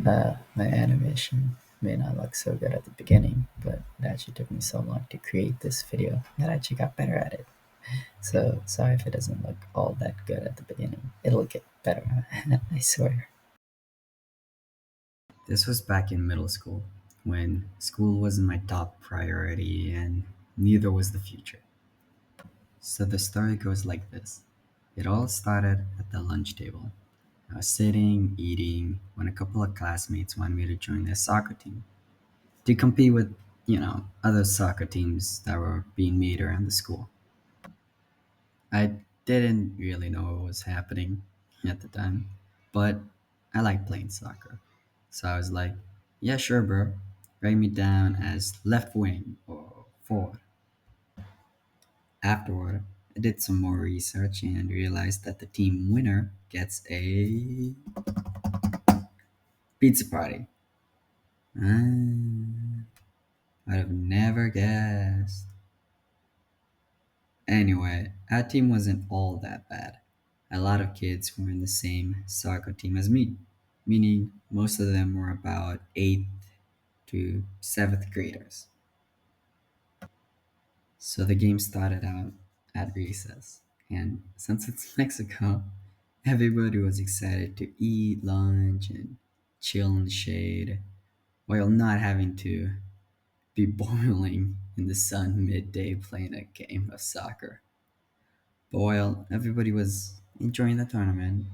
My animation may not look so good at the beginning, but it actually took me so long to create this video that I actually got better at it. So sorry if it doesn't look all that good at the beginning. It'll get better, I swear. This was back in middle school, when school wasn't my top priority and neither was the future. So the story goes like this. It all started at the lunch table. I was sitting, eating, when a couple of classmates wanted me to join their soccer team to compete with, other soccer teams that were being made around the school. I didn't really know what was happening at the time, but I like playing soccer. So I was like, yeah, sure, bro. Write me down as left wing or forward. Afterward, I did some more research and realized that the team winner gets a pizza party. Ah, I'd have never guessed. Anyway, our team wasn't all that bad. A lot of kids were in the same soccer team as me, meaning most of them were about 8th to 7th graders. So the game started out at recess, and since it's Mexico, everybody was excited to eat lunch and chill in the shade while not having to be boiling in the sun midday playing a game of soccer. But while everybody was enjoying the tournament,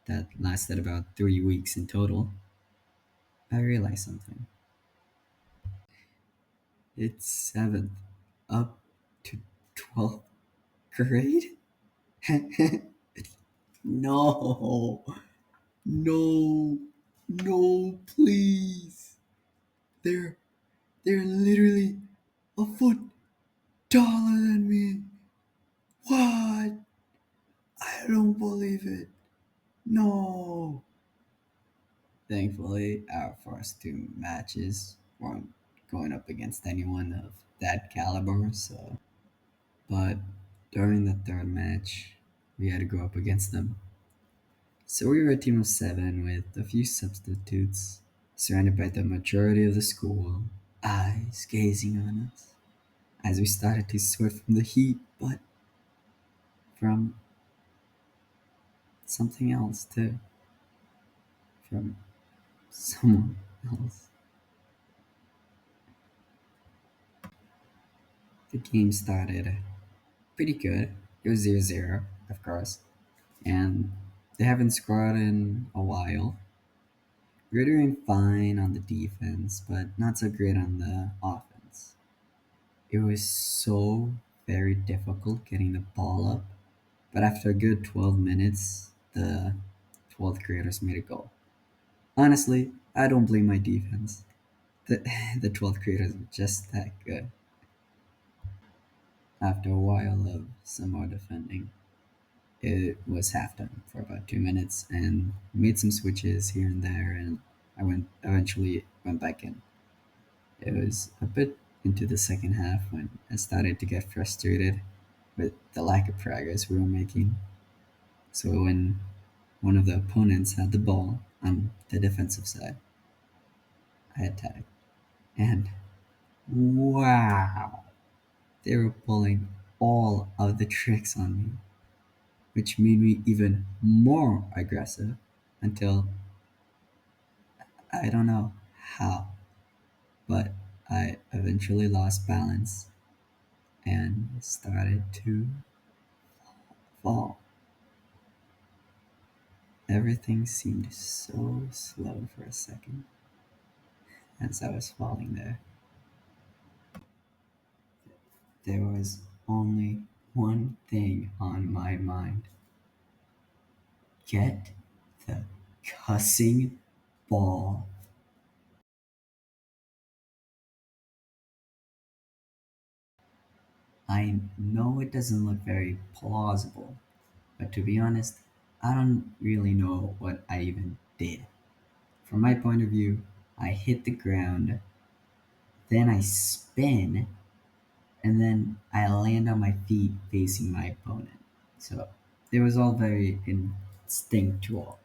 that lasted about 3 weeks in total, I realized something. It's 7th up to 12th grade? No, no, no, please. They're they're literally a foot taller than me. What? I don't believe it. No. Thankfully, our first two matches weren't going up against anyone of that caliber, so. But during the third match, we had to go up against them. So we were a team of seven with a few substitutes, surrounded by the majority of the school, eyes gazing on us as we started to sweat from the heat, but from something else too, from someone else. The game started pretty good. It was 0-0, of course, and they haven't scored in a while. We were doing fine on the defense, but not so great on the offense. It was so very difficult getting the ball up, but after a good 12 minutes, the 12th graders made a goal. Honestly, I don't blame my defense. The, the 12th graders were just that good. After a while of some more defending, it was halftime for about 2 minutes and made some switches here and there, and I eventually went back in. It was a bit into the second half when I started to get frustrated with the lack of progress we were making. So when one of the opponents had the ball on the defensive side, I attacked. And wow, they were pulling all of the tricks on me, which made me even more aggressive until I don't know how, but I eventually lost balance and started to fall. Everything seemed so slow for a second as I was falling there. There was only one thing on my mind: get the cussing ball. I know it doesn't look very plausible, but to be honest, I don't really know what I even did. From my point of view, I hit the ground, then I spin, and then I land on my feet facing my opponent. So it was all very instinctual.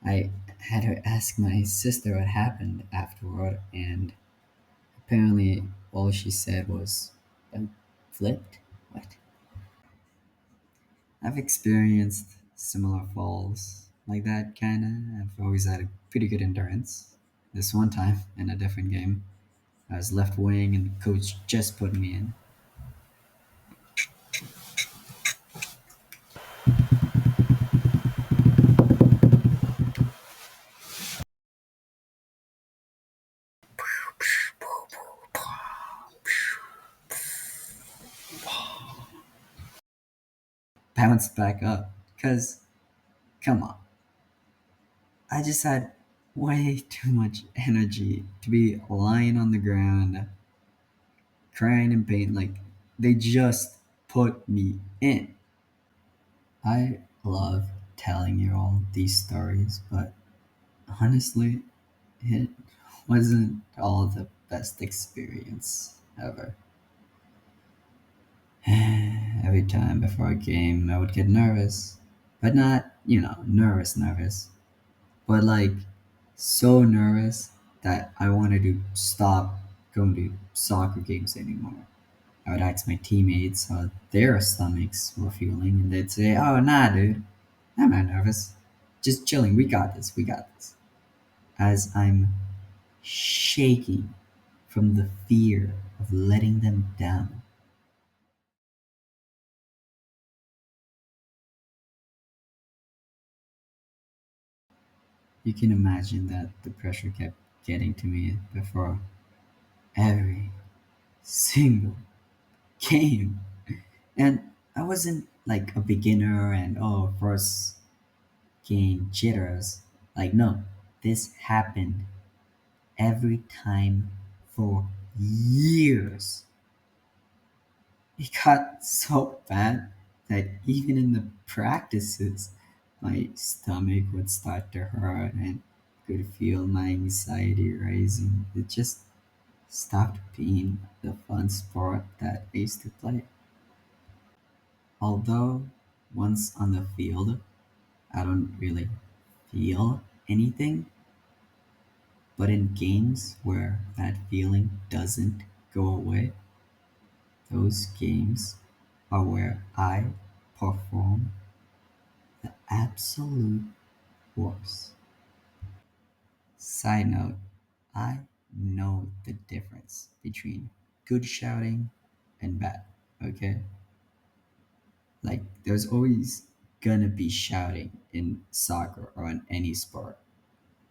I had to ask my sister what happened afterward, and apparently all she said was, "I flipped? What?" I've experienced similar falls like that, kinda. I've always had a pretty good endurance. This one time in a different game, I was left wing and the coach just put me in. Bounced back up. Because, come on, I just had way too much energy to be lying on the ground, crying in pain. Like, they just put me in. I love telling you all these stories, but honestly, it wasn't all the best experience ever. Every time before a game, I would get nervous, but not, nervous, but like so nervous that I wanted to stop going to soccer games anymore. I would ask my teammates how their stomachs were feeling, and they'd say, "Oh, nah, dude, I'm not nervous. Just chilling. We got this. We got this." As I'm shaking from the fear of letting them down. You can imagine that the pressure kept getting to me before every single game. And I wasn't like a beginner and first game jitters. Like, no, this happened every time for years. It got so bad that even in the practices, my stomach would start to hurt and could feel my anxiety rising. It just stopped being the fun sport that I used to play. Although once on the field, I don't really feel anything, but in games where that feeling doesn't go away, those games are where I perform the absolute worst. Side note, I know the difference between good shouting and bad, okay? Like, there's always gonna be shouting in soccer or in any sport.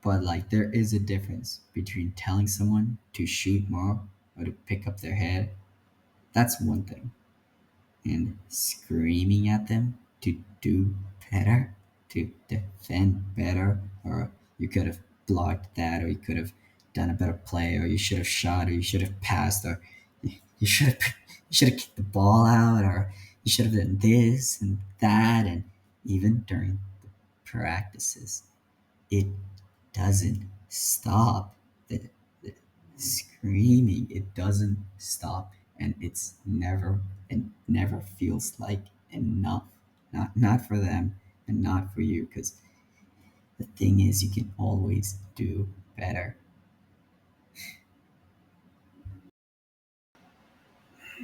But, like, there is a difference between telling someone to shoot more or to pick up their head. That's one thing. And screaming at them to do better, to defend better, or you could have blocked that, or you could have done a better play, or you should have shot, or you should have passed, or you should have you should have kicked the ball out, or you should have done this and that, and even during the practices, it doesn't stop. The screaming, it doesn't stop, and it never feels like enough. Not for them and not for you, because the thing is, you can always do better.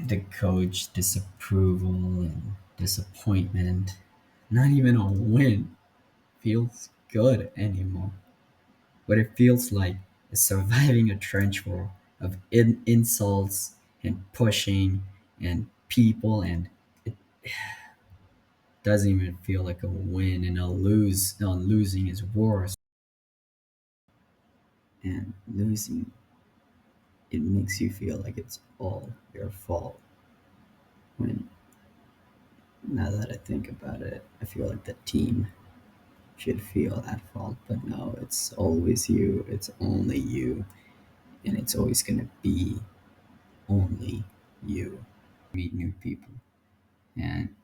The coach disapproval and disappointment, not even a win feels good anymore. What it feels like is surviving a trench war of insults and pushing and people, and it doesn't even feel like a win, and a losing is worse. And losing, it makes you feel like it's all your fault. When, now that I think about it, I feel like the team should feel that fault, but no, it's always you. It's only you, and it's always gonna be only you. Meet new people, and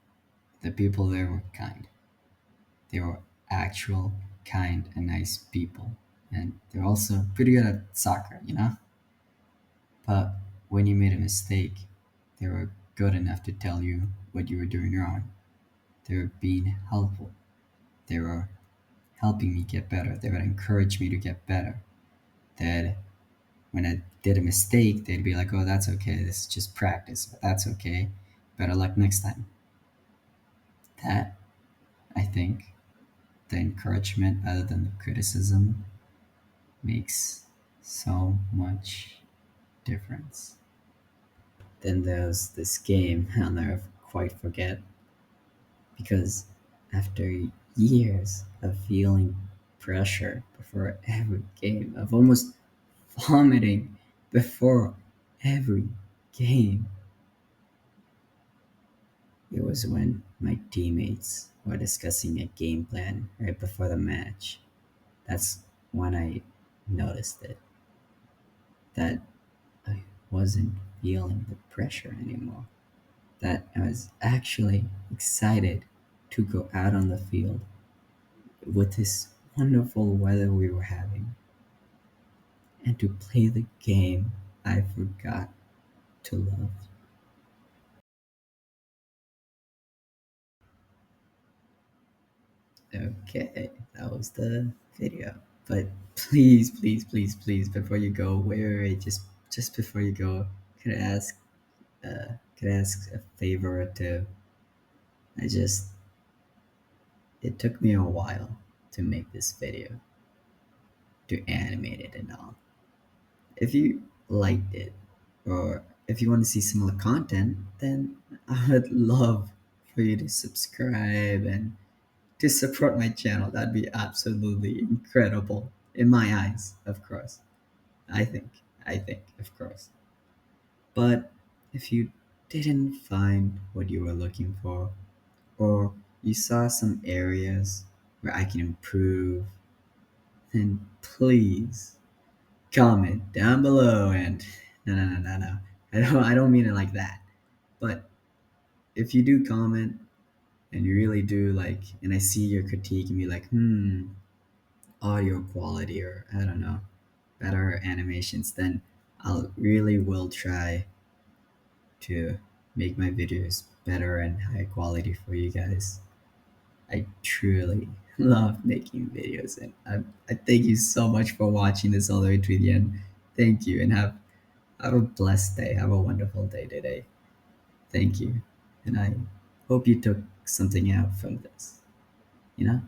the people there were kind. They were actual kind and nice people, and they're also pretty good at soccer. But when you made a mistake, they were good enough to tell you what you were doing wrong. They were being helpful. They were helping me get better. They would encourage me to get better. That when I did a mistake, they'd be like, "Oh, that's okay. This is just practice. But that's okay. Better luck next time." That, I think, the encouragement other than the criticism makes so much difference. Then there's this game I'll never quite forget because after years of feeling pressure before every game, of almost vomiting before every game, it was when my teammates were discussing a game plan right before the match. That's when I noticed it, that I wasn't feeling the pressure anymore, that I was actually excited to go out on the field with this wonderful weather we were having and to play the game I forgot to love. Okay, that was the video. But please, please, please, please, before you go, wait, just before you go, could I ask, could I ask a favor or two? I just, it took me a while to make this video, to animate it and all. If you liked it, or if you want to see similar content, then I would love for you to subscribe and to support my channel. That'd be absolutely incredible in my eyes, of course. I think, of course. But if you didn't find what you were looking for, or you saw some areas where I can improve, then please comment down below and no. I don't mean it like that. But if you do comment and you really do like, and I see your critique and be like, audio quality, or I don't know, better animations, then I'll really will try to make my videos better and high quality for you guys. I truly love making videos, and I thank you so much for watching this all the way to the end. Thank you, and have a blessed day. Have a wonderful day today. Thank you, and I hope you took something out from this. You know.